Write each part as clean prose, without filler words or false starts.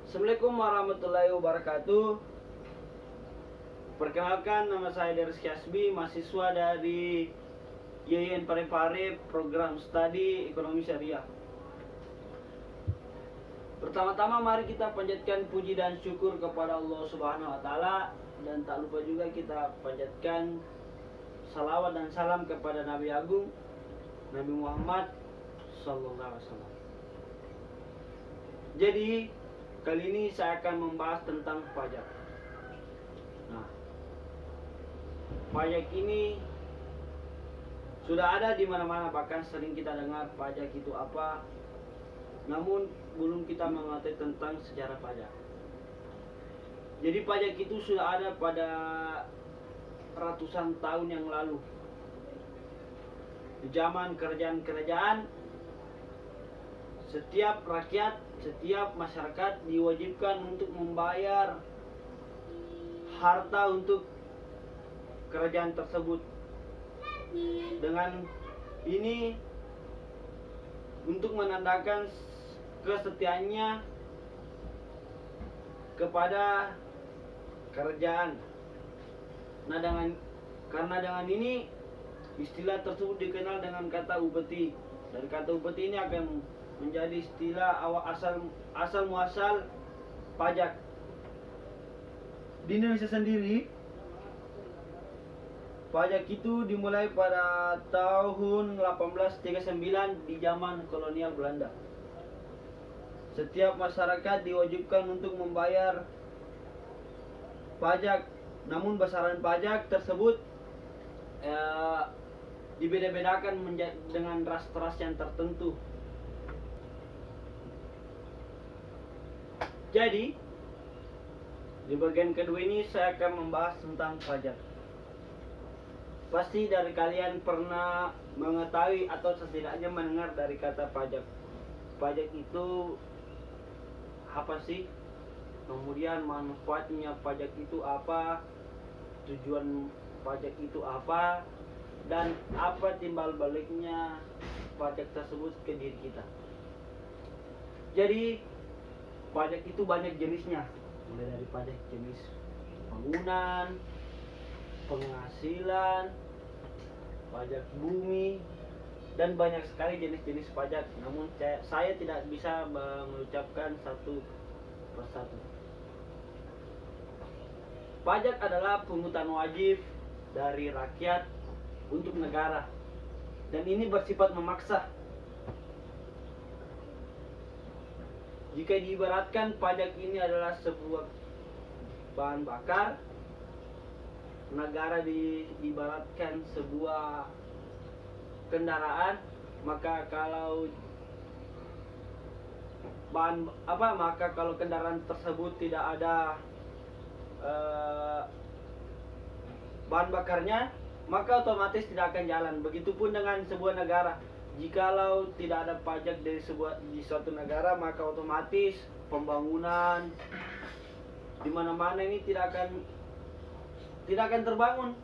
Assalamualaikum warahmatullahi wabarakatuh. Perkenalkan, nama saya Deris Kasbi, mahasiswa dari YIN Parepare, program studi ekonomi syariah. Pertama-tama mari kita panjatkan puji dan syukur kepada Allah Subhanahu wa taala, dan tak lupa juga kita panjatkan salawat dan salam kepada Nabi Agung Nabi Muhammad sallallahu alaihi wasallam. Jadi kali ini saya akan membahas tentang pajak. Nah, pajak ini sudah ada di mana-mana, bahkan sering kita dengar pajak itu apa. Namun belum kita mengetahui tentang sejarah pajak. Jadi pajak itu sudah ada pada ratusan tahun yang lalu. Di zaman kerajaan-kerajaan, setiap rakyat, setiap masyarakat diwajibkan untuk membayar harta untuk kerajaan tersebut. Dengan ini untuk menandakan kesetiaannya kepada kerajaan. Nah, karena dengan ini istilah tersebut dikenal dengan kata upeti. Dari kata upeti ini akan menjadi istilah asal muasal pajak. Di Indonesia sendiri, pajak itu dimulai pada tahun 1839 di zaman kolonial Belanda. Setiap masyarakat diwajibkan untuk membayar pajak, namun besaran pajak tersebut dibeda-bedakan dengan ras-ras yang tertentu. Jadi, di bagian kedua ini saya akan membahas tentang pajak. Pasti dari kalian pernah mengetahui atau setidaknya mendengar dari kata pajak. Pajak itu apa sih? Kemudian manfaatnya pajak itu apa? Tujuan pajak itu apa? Dan apa timbal baliknya pajak tersebut ke diri kita? Jadi, pajak itu banyak jenisnya, mulai dari pajak jenis bangunan, penghasilan, pajak bumi, dan banyak sekali jenis-jenis pajak. Namun saya tidak bisa mengucapkan satu persatu. Pajak adalah pungutan wajib dari rakyat untuk negara, dan ini bersifat memaksa. Jika diibaratkan, pajak ini adalah sebuah bahan bakar, negara diibaratkan sebuah kendaraan, maka kalau kendaraan tersebut tidak ada bahan bakarnya, maka otomatis tidak akan jalan. Begitupun dengan sebuah negara. Jikalau tidak ada pajak di suatu negara, maka otomatis pembangunan di mana-mana ini tidak akan terbangun.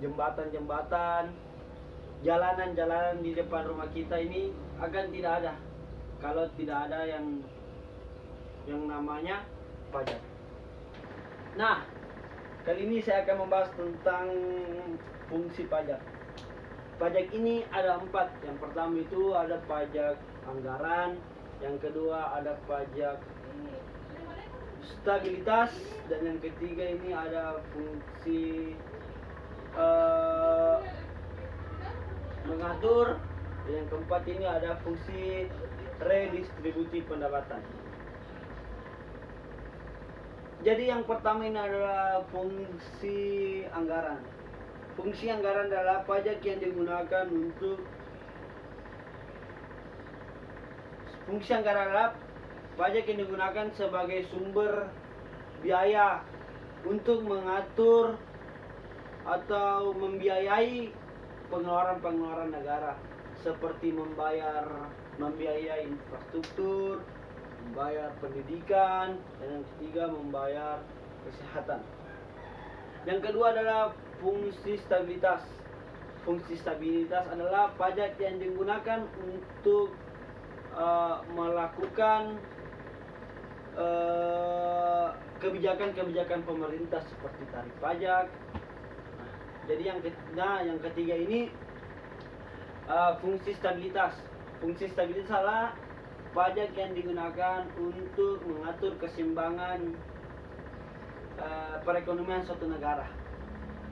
Jembatan-jembatan, jalanan-jalanan di depan rumah kita ini akan tidak ada kalau tidak ada yang namanya pajak. Nah, kali ini saya akan membahas tentang fungsi pajak. Pajak ini ada 4. Yang pertama itu ada pajak anggaran, yang kedua ada pajak stabilitas, dan yang ketiga ini ada fungsi mengatur, dan yang keempat ini ada fungsi redistribusi pendapatan. Jadi yang pertama ini adalah fungsi anggaran. Fungsi anggaran adalah pajak yang digunakan untuk sebagai sumber biaya untuk mengatur atau membiayai pengeluaran negara, seperti membiayai infrastruktur, membayar pendidikan, dan yang ketiga membayar kesehatan. Yang kedua adalah fungsi stabilitas. Fungsi stabilitas adalah pajak yang digunakan untuk melakukan kebijakan-kebijakan pemerintah seperti tarif pajak. Jadi yang ketiga ini fungsi stabilitas. Fungsi stabilitas adalah pajak yang digunakan untuk mengatur keseimbangan perekonomian suatu negara.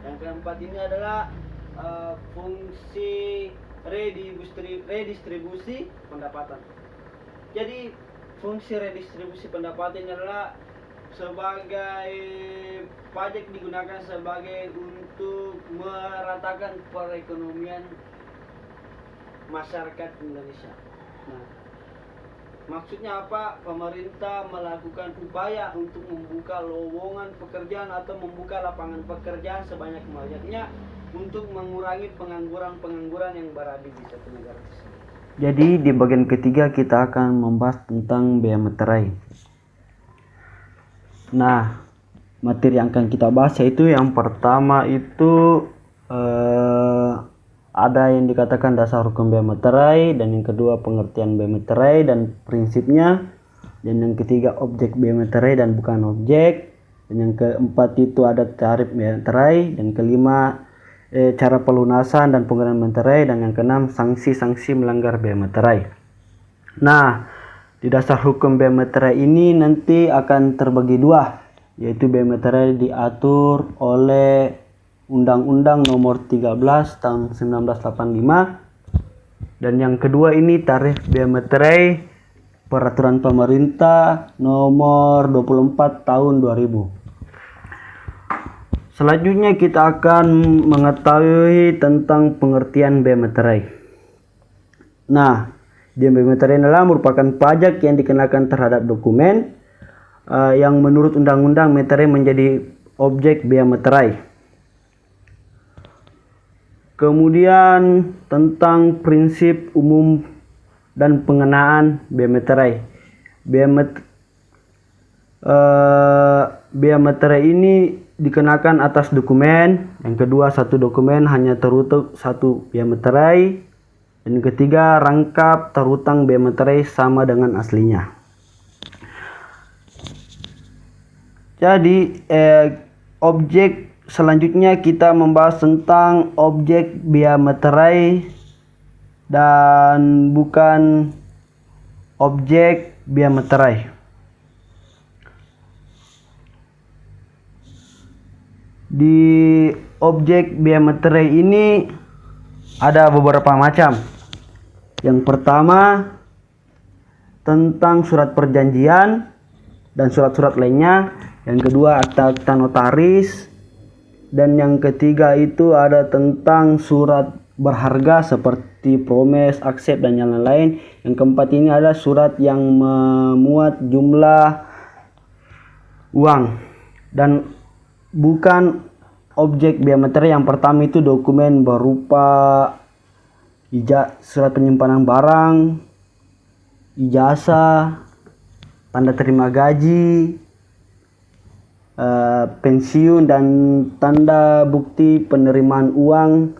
Yang keempat ini adalah fungsi redistribusi pendapatan. Jadi fungsi redistribusi pendapatan ini adalah sebagai pajak digunakan sebagai untuk meratakan perekonomian masyarakat Indonesia. Nah, maksudnya apa? Pemerintah melakukan upaya untuk membuka lowongan pekerjaan atau membuka lapangan pekerjaan sebanyak-banyaknya untuk mengurangi pengangguran yang berada di satu negara tersebut. Jadi di bagian ketiga kita akan membahas tentang bea materai. Nah, materi yang akan kita bahas yaitu yang pertama itu ada yang dikatakan dasar hukum bea materai, dan yang kedua pengertian bea materai dan prinsipnya, dan yang ketiga objek bea materai dan bukan objek, dan yang keempat itu ada tarif bea materai, dan kelima cara pelunasan dan penggunaan materai, dan yang keenam sanksi-sanksi melanggar bea materai. Nah, di dasar hukum bea materai ini nanti akan terbagi dua, yaitu bea materai diatur oleh Undang-Undang Nomor 13 Tahun 1985, dan yang kedua ini tarif bea materai Peraturan Pemerintah Nomor 24 Tahun 2000. Selanjutnya kita akan mengetahui tentang pengertian bea materai. Nah, bea materai adalah merupakan pajak yang dikenakan terhadap dokumen yang menurut undang-undang materai menjadi objek bea materai. Kemudian tentang prinsip umum dan pengenaan bea materai. Bea materai ini dikenakan atas dokumen. Yang kedua, satu dokumen hanya terutang satu bea materai. Dan yang ketiga, rangkap terutang bea materai sama dengan aslinya. Jadi objek selanjutnya kita membahas tentang objek bea materai dan bukan objek bea materai. Di objek bea materai ini ada beberapa macam. Yang pertama tentang surat perjanjian dan surat-surat lainnya. Yang kedua akta-akta notaris. Dan yang ketiga itu ada tentang surat berharga seperti promes, aksep dan yang lain-lain. Yang keempat ini adalah surat yang memuat jumlah uang dan bukan objek bea materai. Yang pertama itu dokumen berupa surat penyimpanan barang, ijazah, tanda terima gaji, pensiun dan tanda bukti penerimaan uang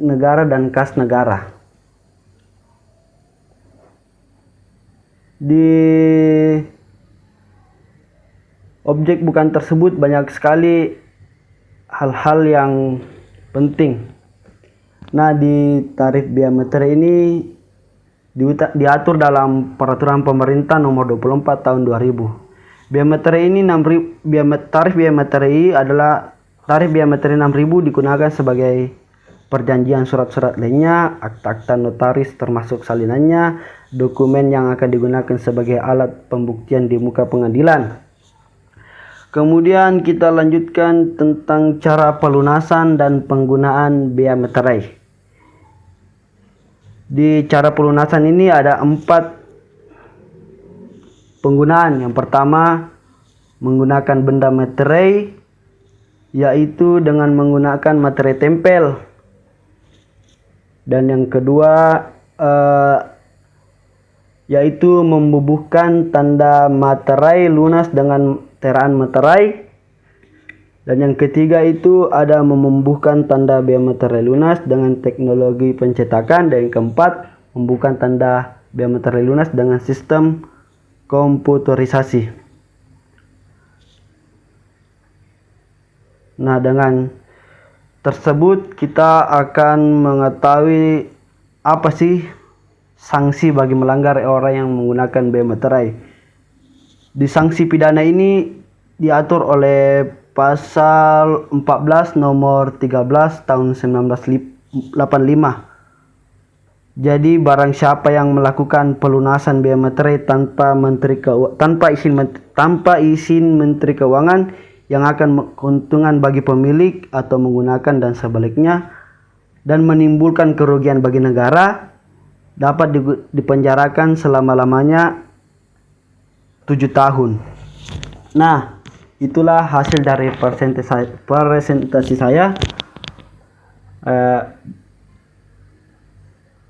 negara dan kas negara. Di objek bukan tersebut banyak sekali hal-hal yang penting. Nah, di tarif bea materai ini diatur dalam Peraturan Pemerintah Nomor 24 Tahun 2000. Bea materai ini tarif bea materai adalah tarif bea materai 6.000 digunakan sebagai perjanjian surat-surat lainnya, akta-akta notaris termasuk salinannya, dokumen yang akan digunakan sebagai alat pembuktian di muka pengadilan. Kemudian kita lanjutkan tentang cara pelunasan dan penggunaan bea materai. Di cara pelunasan ini ada 4 penggunaan. Yang pertama, menggunakan benda materai, yaitu dengan menggunakan materai tempel. Dan yang kedua, yaitu membubuhkan tanda materai lunas dengan teraan materai. Dan yang ketiga itu ada membubuhkan tanda bea materai lunas dengan teknologi pencetakan. Dan yang keempat, membubuhkan tanda bea materai lunas dengan sistem komputerisasi. Nah, dengan tersebut kita akan mengetahui apa sih sanksi bagi melanggar orang yang menggunakan BM materai. Di sanksi pidana ini diatur oleh pasal 14 nomor 13 tahun 1985. Jadi barang siapa yang melakukan pelunasan biaya materai tanpa izin Menteri Keuangan yang akan keuntungan bagi pemilik atau menggunakan dan sebaliknya dan menimbulkan kerugian bagi negara dapat dipenjarakan selama-lamanya 7 tahun. Nah, itulah hasil dari presentasi saya.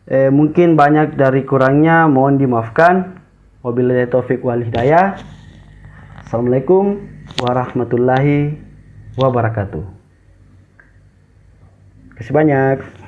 Mungkin banyak dari kurangnya, mohon dimaafkan. Wabillahi taufik wal hidayah. Assalamualaikum warahmatullahi wabarakatuh. Terima kasih banyak.